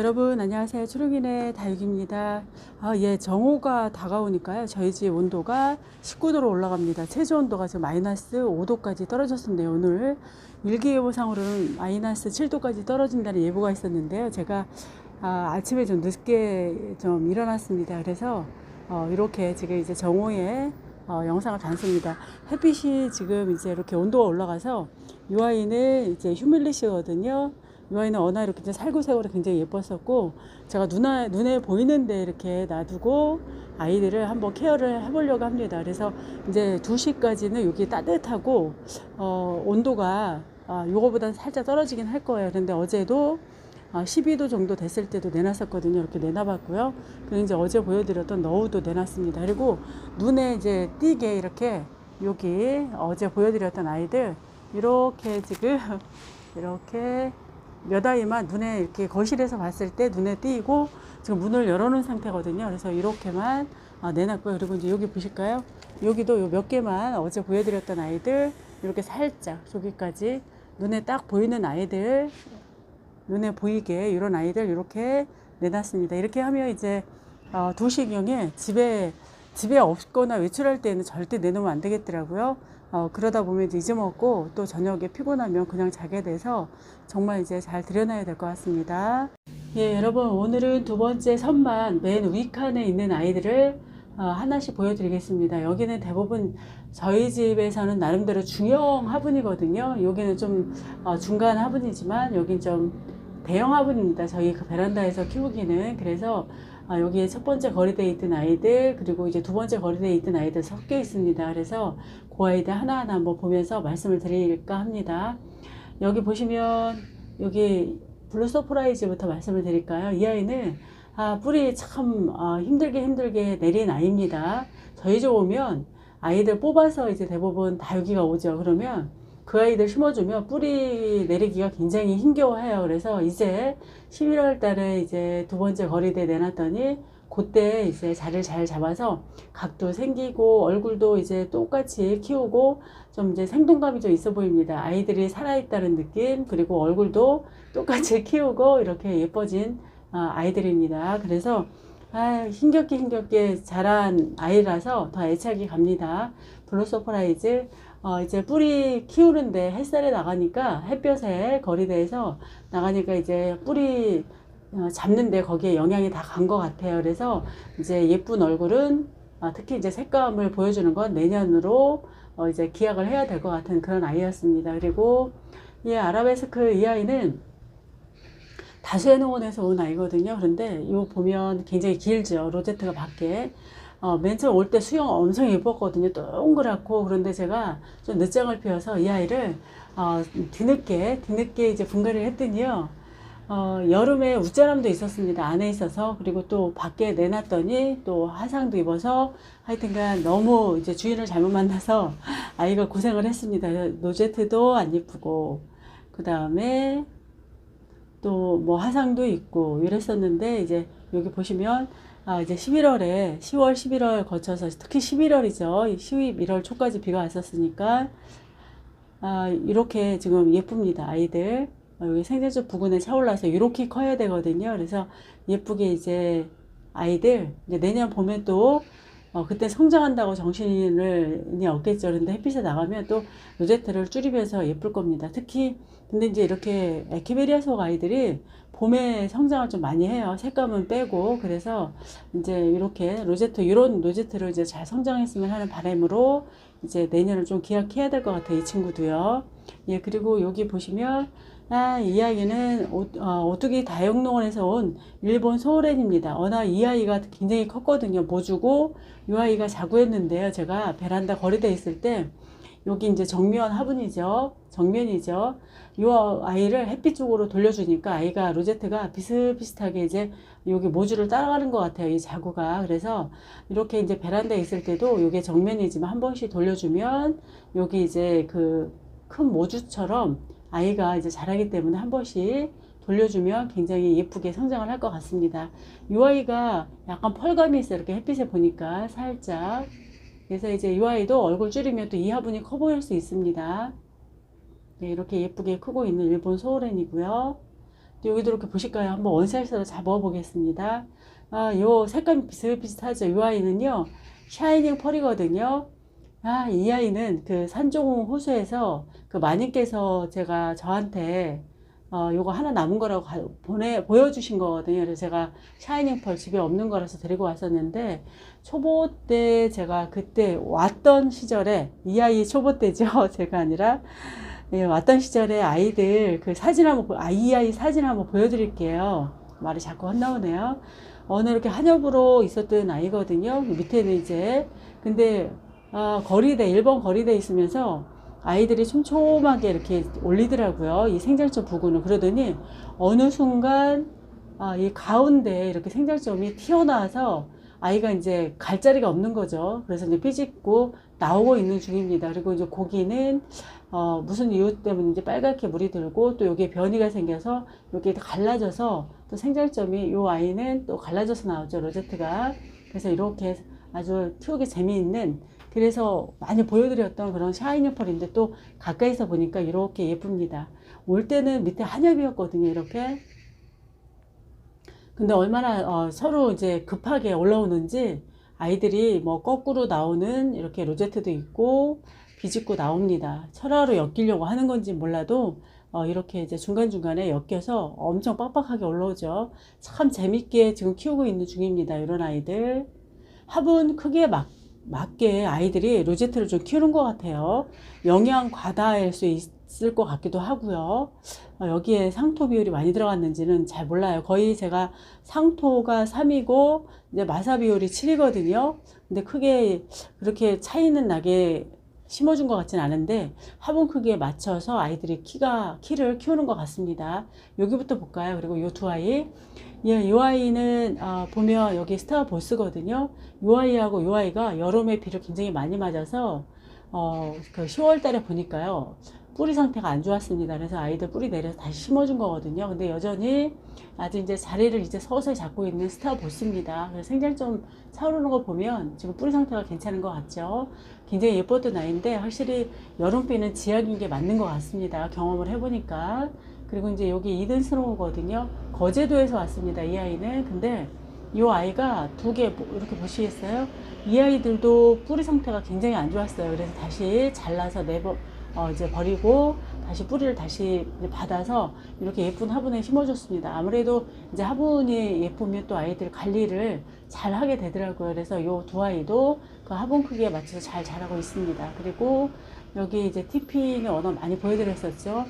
여러분 안녕하세요. 초록이네 다육입니다. 예, 정오가 다가오니까요. 저희 집 온도가 19도로 올라갑니다. 최저 온도가 지금 마이너스 5도까지 떨어졌습니다. 오늘 일기예보상으로는 마이너스 7도까지 떨어진다는 예보가 있었는데요. 제가 아침에 좀 늦게 좀 일어났습니다. 그래서 이렇게 지금 이제 정오에 영상을 담습니다. 햇빛이 지금 이제 이렇게 온도가 올라가서 이 아이는 이제 휴밀리시거든요. 이 아이는 어나 이렇게 이제 살구색으로 굉장히 예뻤었고, 제가 눈에 보이는데 이렇게 놔두고 아이들을 한번 케어를 해보려고 합니다. 그래서 이제 2시까지는 여기 따뜻하고, 온도가 요거보다는 살짝 떨어지긴 할 거예요. 그런데 어제도 12도 정도 됐을 때도 내놨었거든요. 이렇게 내놔봤고요. 그리고 이제 어제 보여드렸던 너우도 내놨습니다. 그리고 눈에 이제 띄게 이렇게 여기 어제 보여드렸던 아이들 이렇게 지금 이렇게 몇 아이만 눈에 이렇게 거실에서 봤을 때 눈에 띄고 지금 문을 열어놓은 상태거든요. 그래서 이렇게만 내놨고요. 그리고 이제 여기 보실까요? 여기도 요 몇 개만 어제 보여드렸던 아이들 이렇게 살짝 저기까지 눈에 딱 보이는 아이들, 눈에 보이게 이런 아이들 이렇게 내놨습니다. 이렇게 하면 이제 2시경에 집에 없거나 외출할 때는 절대 내놓으면 안 되겠더라고요. 그러다 보면 이제 잊어먹고 또 저녁에 피곤하면 그냥 자게 돼서 정말 이제 잘 들여놔야 될 것 같습니다. 예, 여러분 오늘은 두 번째 선반 맨 위칸에 있는 아이들을 하나씩 보여드리겠습니다. 여기는 대부분 저희 집에서는 나름대로 중형 화분이거든요. 여기는 좀 중간 화분이지만 여긴 좀 대형 화분입니다. 저희 그 베란다에서 키우기는. 그래서 여기에 첫 번째 거리대에 있던 아이들, 그리고 이제 두 번째 거리대에 있던 아이들 섞여 있습니다. 그래서 그 아이들 하나하나 한번 보면서 말씀을 드릴까 합니다. 여기 보시면 여기 블루 서프라이즈부터 말씀을 드릴까요? 이 아이는 뿌리 참 힘들게 내린 아이입니다. 저희 집 오면 아이들 뽑아서 이제 대부분 다육이가 오죠. 그러면 그 아이들 심어주면 뿌리 내리기가 굉장히 힘겨워해요. 그래서 이제 11월 달에 이제 두 번째 거리대 내놨더니 그때 이제 자리를 잘 잡아서 각도 생기고 얼굴도 이제 똑같이 키우고 좀 이제 생동감이 좀 있어 보입니다. 아이들이 살아있다는 느낌, 그리고 얼굴도 똑같이 키우고 이렇게 예뻐진 아이들입니다. 그래서 힘겹게 자란 아이라서 더 애착이 갑니다. 블루 서프라이즈. 이제 뿌리 키우는데 햇살에 나가니까 햇볕에 거리대에서 나가니까 이제 뿌리 잡는데 거기에 영향이 다 간 것 같아요. 그래서 이제 예쁜 얼굴은 특히 이제 색감을 보여주는 건 내년으로 이제 기약을 해야 될 것 같은 그런 아이였습니다. 그리고 이 아라베스크 이 아이는 다수의 농원에서 온 아이거든요. 그런데 이거 보면 굉장히 길죠. 로제트가 밖에. 맨 처음 올 때 수영 엄청 예뻤거든요. 동그랗고. 그런데 제가 좀 늦장을 피워서 이 아이를 뒤늦게 이제 분갈이를 했더니요. 여름에 웃자람도 있었습니다. 안에 있어서. 그리고 또 밖에 내놨더니 또 화상도 입어서 하여튼간 너무 이제 주인을 잘못 만나서 아이가 고생을 했습니다. 로제트도 안 예쁘고, 그 다음에 또 뭐 화상도 있고 이랬었는데, 이제 여기 보시면 이제 11월에 10월 11월 거쳐서 특히 11월이죠. 11월 초까지 비가 왔었으니까 이렇게 지금 예쁩니다. 아이들 여기 생장쪽 부근에 차올라서 이렇게 커야 되거든요. 그래서 예쁘게 이제 아이들 이제 내년 봄에 또 그때 성장한다고 정신이 없겠죠. 그런데 햇빛에 나가면 또 로제트를 줄이면서 예쁠 겁니다. 특히 근데 이제 이렇게 에키베리아 속 아이들이 봄에 성장을 좀 많이 해요. 색감은 빼고. 그래서 이제 이렇게 이런 로제트를 이제 잘 성장했으면 하는 바람으로 이제 내년을 좀 기약해야 될 것 같아요. 이 친구도요. 예, 그리고 여기 보시면 이 아이는 오뚜기 다육농원에서 온 일본 소렌입니다. 이 아이가 굉장히 컸거든요. 모주고 이 아이가 자구했는데요. 제가 베란다 거리대에 있을 때 여기 이제 정면 화분이죠. 정면이죠. 이 아이를 햇빛 쪽으로 돌려주니까 아이가 로제트가 비슷비슷하게 이제 여기 모주를 따라가는 것 같아요. 이 자구가. 그래서 이렇게 이제 베란다에 있을 때도 이게 정면이지만 한 번씩 돌려주면 여기 이제 그 큰 모주처럼 아이가 이제 자라기 때문에 한 번씩 돌려주면 굉장히 예쁘게 성장을 할 것 같습니다. 이 아이가 약간 펄감이 있어요. 이렇게 햇빛에 보니까 살짝. 그래서 이제 이 아이도 얼굴 줄이면 또 이 화분이 커 보일 수 있습니다. 네, 이렇게 예쁘게 크고 있는 일본 소울렌이고요. 여기도 이렇게 보실까요? 한번 원사이즈로 잡아 보겠습니다. 요 색감이 비슷비슷하죠. 요 아이는요, 샤이닝 펄이거든요. 이 아이는 그 산종 호수에서 그 마님께서 제가 저한테 요거 하나 남은 거라고 보여주신 거거든요. 그래서 제가 샤이닝 펄 집에 없는 거라서 데리고 왔었는데, 초보 때 제가 그때 왔던 시절에, 이 아이 초보 때죠. 제가 아니라, 예, 왔던 시절에 아이들 그 사진 한번, 이 아이 사진 한번 보여드릴게요. 말이 자꾸 헛나오네요. 어느 이렇게 한엽으로 있었던 아이거든요. 밑에는 이제, 근데, 거리대, 1번 거리대 있으면서 아이들이 촘촘하게 이렇게 올리더라고요. 이 생장점 부근을. 그러더니 어느 순간, 이 가운데 이렇게 생장점이 튀어나와서 아이가 이제 갈 자리가 없는 거죠. 그래서 이제 삐집고 나오고 있는 중입니다. 그리고 이제 고기는 무슨 이유 때문인지 빨갛게 물이 들고 또 여기에 변이가 생겨서 여기에 갈라져서 또 생장점이 요 아이는 또 갈라져서 나오죠. 로제트가. 그래서 이렇게 아주 키우기 재미있는, 그래서 많이 보여드렸던 그런 샤이니 펄인데 또 가까이서 보니까 이렇게 예쁩니다. 올 때는 밑에 한엽이었거든요. 이렇게. 근데 얼마나 서로 이제 급하게 올라오는지 아이들이 뭐 거꾸로 나오는 이렇게 로제트도 있고 비집고 나옵니다. 철화로 엮이려고 하는 건지 몰라도 이렇게 이제 중간중간에 엮여서 엄청 빡빡하게 올라오죠. 참 재밌게 지금 키우고 있는 중입니다. 이런 아이들. 화분 크기에 맞게 아이들이 로제트를 좀 키우는 것 같아요. 영양 과다일 수 있을 것 같기도 하고요. 여기에 상토 비율이 많이 들어갔는지는 잘 몰라요. 거의 제가 상토가 3이고 이제 마사 비율이 7이거든요. 근데 크게 그렇게 차이는 나게 심어준 것 같진 않은데 화분 크기에 맞춰서 아이들이 키를 키우는 것 같습니다. 여기부터 볼까요? 그리고 이 두 아이. 예, 이 아이는 보면 여기 스타 보스거든요. 이 아이하고 이 아이가 여름에 비를 굉장히 많이 맞아서 그 10월 달에 보니까요, 뿌리 상태가 안 좋았습니다. 그래서 아이들 뿌리 내려서 다시 심어준 거거든요. 근데 여전히 아주 이제 자리를 이제 서서히 잡고 있는 스타 보스입니다. 그래서 생장점 차오르는 거 보면 지금 뿌리 상태가 괜찮은 것 같죠. 굉장히 예뻤던 아이인데 확실히 여름비는 지약인 게 맞는 것 같습니다. 경험을 해보니까. 그리고 이제 여기 이든스로우거든요. 거제도에서 왔습니다. 이 아이는. 근데 이 아이가 두 개 이렇게 보시겠어요? 이 아이들도 뿌리 상태가 굉장히 안 좋았어요. 그래서 다시 잘라서 이제 버리고 다시 뿌리를 다시 이제 받아서 이렇게 예쁜 화분에 심어줬습니다. 아무래도 이제 화분이 예쁘면 또 아이들 관리를 잘 하게 되더라고요. 그래서 요 두 아이도 그 화분 크기에 맞춰서 잘 자라고 있습니다. 그리고 여기 이제 TP는 워낙 많이 보여드렸었죠.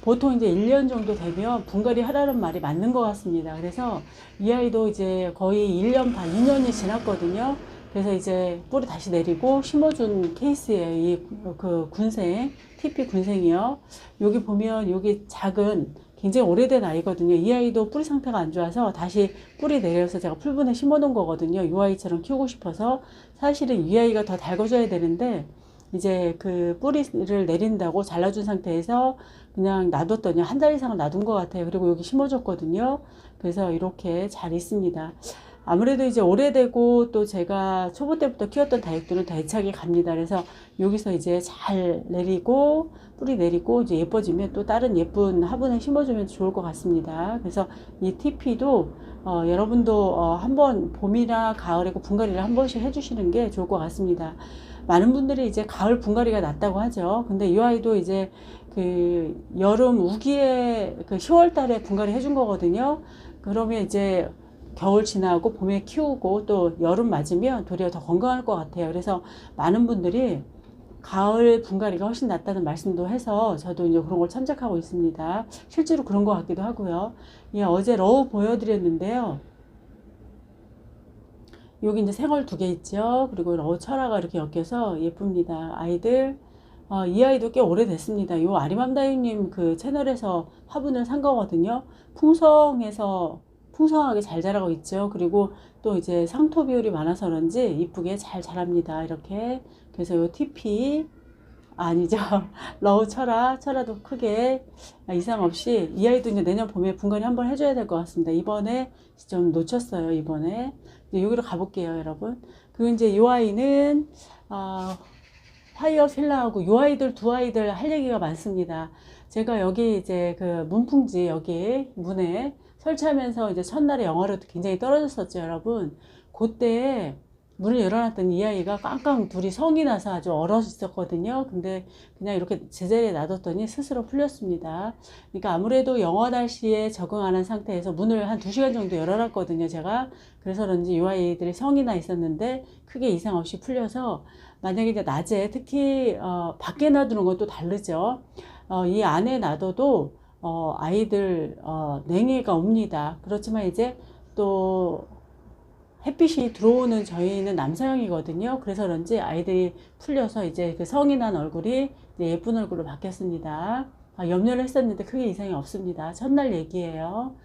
보통 이제 1년 정도 되면 분갈이 하라는 말이 맞는 것 같습니다. 그래서 이 아이도 이제 거의 1년 반, 2년이 지났거든요. 그래서 이제 뿌리 다시 내리고 심어준 케이스예요. 이 그 군생, TP 군생이요. 여기 보면 여기 작은 굉장히 오래된 아이거든요. 이 아이도 뿌리 상태가 안 좋아서 다시 뿌리 내려서 제가 풀분에 심어 놓은 거거든요. 이 아이처럼 키우고 싶어서. 사실은 이 아이가 더 달궈줘야 되는데 이제 그 뿌리를 내린다고 잘라준 상태에서 그냥 놔뒀더니 한 달 이상을 놔둔 것 같아요. 그리고 여기 심어줬거든요. 그래서 이렇게 잘 있습니다. 아무래도 이제 오래되고 또 제가 초보 때부터 키웠던 다육들은 다 애착이 갑니다. 그래서 여기서 이제 잘 내리고 뿌리 내리고 이제 예뻐지면 또 다른 예쁜 화분에 심어주면 좋을 것 같습니다. 그래서 이 TP도 여러분도 한번 봄이나 가을에 분갈이를 한 번씩 해주시는 게 좋을 것 같습니다. 많은 분들이 이제 가을 분갈이가 낫다고 하죠. 근데 이 아이도 이제 그 여름 우기에 그 10월 달에 분갈이 해준 거거든요. 그러면 이제 겨울 지나고 봄에 키우고 또 여름 맞으면 도리어 더 건강할 것 같아요. 그래서 많은 분들이 가을 분갈이가 훨씬 낫다는 말씀도 해서 저도 이제 그런 걸 참작하고 있습니다. 실제로 그런 것 같기도 하고요. 예, 어제 러우 보여드렸는데요. 여기 이제 생얼 두 개 있죠. 그리고 러우 철화가 이렇게 엮여서 예쁩니다. 아이들. 이 아이도 꽤 오래됐습니다. 요 아리맘다유님 그 채널에서 화분을 산 거거든요. 풍성하게 잘 자라고 있죠. 그리고 또 이제 상토 비율이 많아서 그런지 이쁘게 잘 자랍니다. 이렇게. 그래서 요 TP, 아니죠. 러우 철화도 크게 이상 없이. 이 아이도 이제 내년 봄에 분갈이 한번 해줘야 될 것 같습니다. 이번에 좀 놓쳤어요. 이번에. 여기로 가볼게요, 여러분. 그리고 이제 이 아이는, 화이어 필라하고 이 아이들 두 아이들 할 얘기가 많습니다. 제가 여기 이제 그 문풍지 여기 문에 설치하면서 이제 첫날에 영하로도 굉장히 떨어졌었죠, 여러분. 그때 문을 열어놨더니 이 아이가 깡깡 둘이 성이 나서 아주 얼어 있었거든요. 근데 그냥 이렇게 제자리에 놔뒀더니 스스로 풀렸습니다. 그러니까 아무래도 영하 날씨에 적응 안 한 상태에서 문을 한 2시간 정도 열어놨거든요, 제가. 그래서 그런지 이 아이들이 성이 나 있었는데 크게 이상 없이 풀려서, 만약에 이제 낮에 특히 밖에 놔두는 것도 다르죠. 이 안에 놔둬도 아이들 냉해가 옵니다. 그렇지만 이제 또 햇빛이 들어오는 저희는 남서양이거든요. 그래서 그런지 아이들이 풀려서 이제 그 성이 난 얼굴이 이제 예쁜 얼굴로 바뀌었습니다. 염려를 했었는데 크게 이상이 없습니다. 첫날 얘기예요.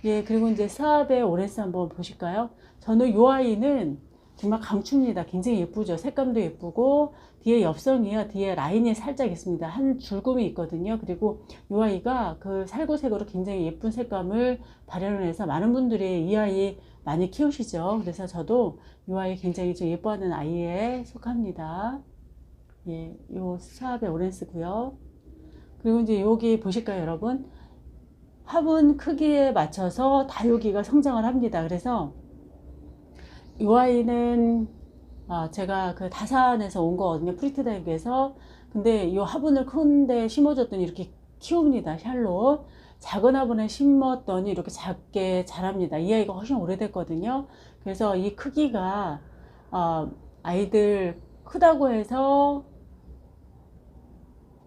예, 그리고 이제 스왑의 오렌스 한번 보실까요? 저는 이 아이는 정말 강추입니다. 굉장히 예쁘죠. 색감도 예쁘고, 뒤에 엽성이요. 뒤에 라인이 살짝 있습니다. 한 줄금이 있거든요. 그리고 이 아이가 그 살구색으로 굉장히 예쁜 색감을 발현을 해서 많은 분들이 이 아이 많이 키우시죠. 그래서 저도 이 아이 굉장히 좀 예뻐하는 아이에 속합니다. 예, 요 스왑의 오렌스고요. 그리고 이제 여기 보실까요, 여러분? 화분 크기에 맞춰서 다육이가 성장을 합니다. 그래서 이 아이는 제가 그 다산에서 온 거거든요. 프리트 다육에서. 근데 이 화분을 큰데 심어줬더니 이렇게 키웁니다. 샬롯. 작은 화분에 심었더니 이렇게 작게 자랍니다. 이 아이가 훨씬 오래됐거든요. 그래서 이 크기가 아이들 크다고 해서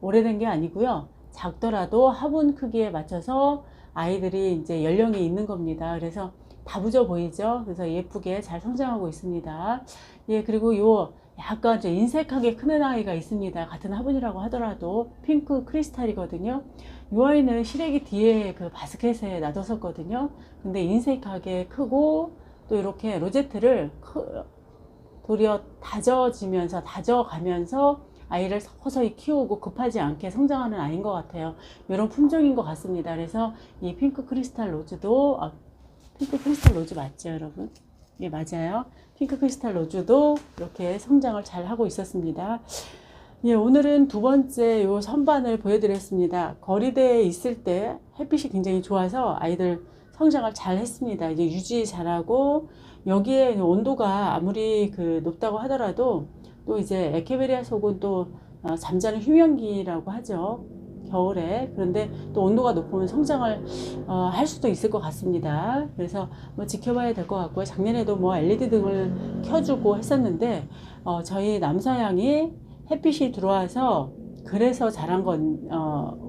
오래된 게 아니고요. 작더라도 화분 크기에 맞춰서 아이들이 이제 연령이 있는 겁니다. 그래서 다부져 보이죠? 그래서 예쁘게 잘 성장하고 있습니다. 예, 그리고 요 약간 좀 인색하게 크는 아이가 있습니다. 같은 화분이라고 하더라도 핑크 크리스탈이거든요. 이 아이는 시래기 뒤에 그 바스켓에 놔뒀었거든요. 근데 인색하게 크고 또 이렇게 로제트를 도리어 다져가면서 아이를 서서히 키우고 급하지 않게 성장하는 아이인 것 같아요. 이런 품종인 것 같습니다. 그래서 이 핑크 크리스탈 로즈도 핑크 크리스탈 로즈 맞죠, 여러분? 예, 맞아요. 핑크 크리스탈 로즈도 이렇게 성장을 잘 하고 있었습니다. 예, 오늘은 두 번째 요 선반을 보여드렸습니다. 거리대에 있을 때 햇빛이 굉장히 좋아서 아이들 성장을 잘 했습니다. 이제 유지 잘하고, 여기에 온도가 아무리 그 높다고 하더라도 또 이제 에케베리아 속은 또 잠자는 휴면기라고 하죠. 겨울에. 그런데 또 온도가 높으면 성장을 할 수도 있을 것 같습니다. 그래서 뭐 지켜봐야 될 것 같고요. 작년에도 뭐 LED 등을 켜주고 했었는데 저희 남서양이 햇빛이 들어와서 그래서 자란 건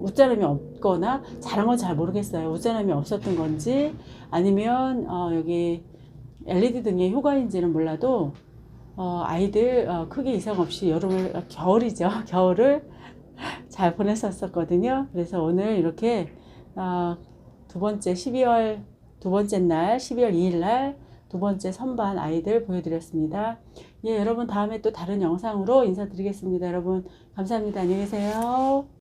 웃자람이 없거나 자란 건 잘 모르겠어요. 웃자람이 없었던 건지 아니면 여기 LED 등의 효과인지는 몰라도 아이들 크게 이상 없이 겨울이죠. 겨울을 잘 보냈었거든요. 그래서 오늘 이렇게 두 번째 12월 두 번째 날 12월 2일 날 두 번째 선반 아이들 보여드렸습니다. 예, 여러분 다음에 또 다른 영상으로 인사드리겠습니다. 여러분 감사합니다. 안녕히 계세요.